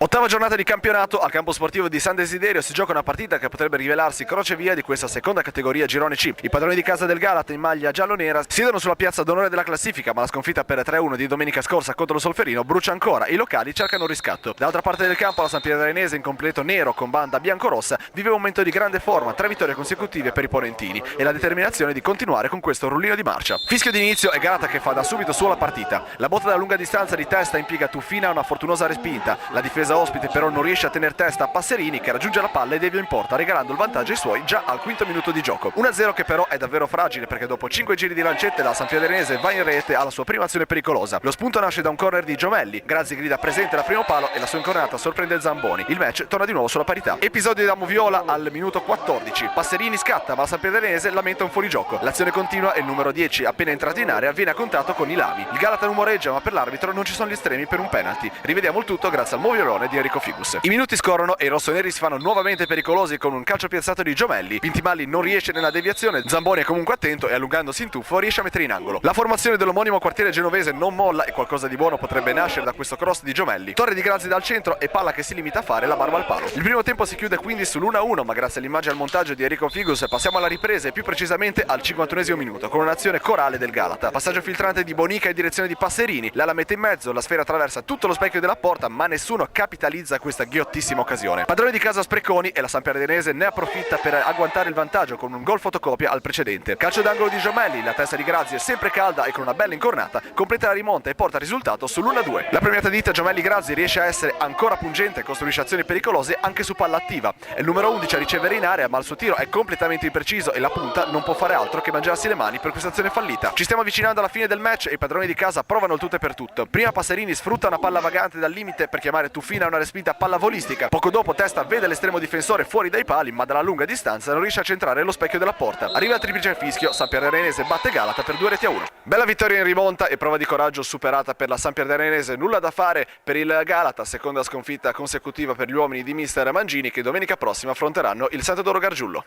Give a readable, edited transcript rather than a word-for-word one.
Ottava giornata di campionato, al campo sportivo di San Desiderio si gioca una partita che potrebbe rivelarsi crocevia di questa seconda categoria Girone C. I padroni di casa del Galata in maglia giallo-nera siedono sulla piazza d'onore della classifica, ma la sconfitta per 3-1 di domenica scorsa contro lo Solferino brucia ancora e i locali cercano un riscatto. Dall'altra parte del campo la Sampierdarenese in completo nero con banda biancorossa vive un momento di grande forma, 3 vittorie consecutive per i ponentini e la determinazione di continuare con questo rullino di marcia. Fischio d'inizio e Galata che fa da subito su la partita. La botta da lunga distanza di testa impiega Tuffina a una fortunosa respinta. La difesa ospite però non riesce a tener testa a Passerini che raggiunge la palla e devia in porta regalando il vantaggio ai suoi già al quinto minuto di gioco. 1-0 che però è davvero fragile perché dopo 5 giri di lancette la Sampierdarenese va in rete alla sua prima azione pericolosa. Lo spunto nasce da un corner di Giomelli, Grazzi grida presente al primo palo e la sua incornata sorprende Zamboni. Il match torna di nuovo sulla parità. Episodio da Moviola al minuto 14. Passerini scatta ma la Sampierdarenese lamenta un fuorigioco. L'azione continua e il numero 10 appena entrato in area viene a contatto con Ilavi. Il Galata rumoreggia ma per l'arbitro non ci sono gli estremi per un penalty. Rivediamo il tutto grazie al moviolone di Enrico Figus. I minuti scorrono e i rossoneri si fanno nuovamente pericolosi con un calcio piazzato di Giomelli. Pintimalli non riesce nella deviazione, Zamboni è comunque attento e allungandosi in tuffo riesce a mettere in angolo. La formazione dell'omonimo quartiere genovese non molla e qualcosa di buono potrebbe nascere da questo cross di Giomelli. Torre di Grazzi dal centro e palla che si limita a fare la barba al palo. Il primo tempo si chiude quindi sull'1-1, ma grazie all'immagine e al montaggio di Enrico Figus passiamo alla ripresa e più precisamente al 51esimo minuto con un'azione corale del Galata. Passaggio filtrante di Bonica in direzione di Passerini, la mette in mezzo, la sfera attraversa tutto lo specchio della porta ma nessuno capitalizza questa ghiottissima occasione. Padrone di casa Spreconi e la Sampierdarenese ne approfitta per agguantare il vantaggio con un gol fotocopia al precedente. Calcio d'angolo di Giomelli, la testa di Grazzi è sempre calda e con una bella incornata completa la rimonta e porta il risultato sull'1-2. La premiata ditta Giomelli Grazzi riesce a essere ancora pungente e costruisce azioni pericolose anche su palla attiva. È il numero 11 a ricevere in area ma il suo tiro è completamente impreciso e la punta non può fare altro che mangiarsi le mani per questa azione fallita. Ci stiamo avvicinando alla fine del match e i padroni di casa provano il tutto e per tutto. Prima Passerini sfrutta una palla vagante dal limite per chiamare Tuffina a una respinta pallavolistica. Poco dopo Testa vede l'estremo difensore fuori dai pali ma dalla lunga distanza non riesce a centrare lo specchio della porta. Arriva il triplice fischio, Sampierdarenese batte Galata per 2-1. Bella vittoria in rimonta e prova di coraggio superata per la Sampierdarenese, nulla da fare per il Galata, seconda sconfitta consecutiva per gli uomini di mister Mangini che domenica prossima affronteranno il Sant'Odoro Gargiullo.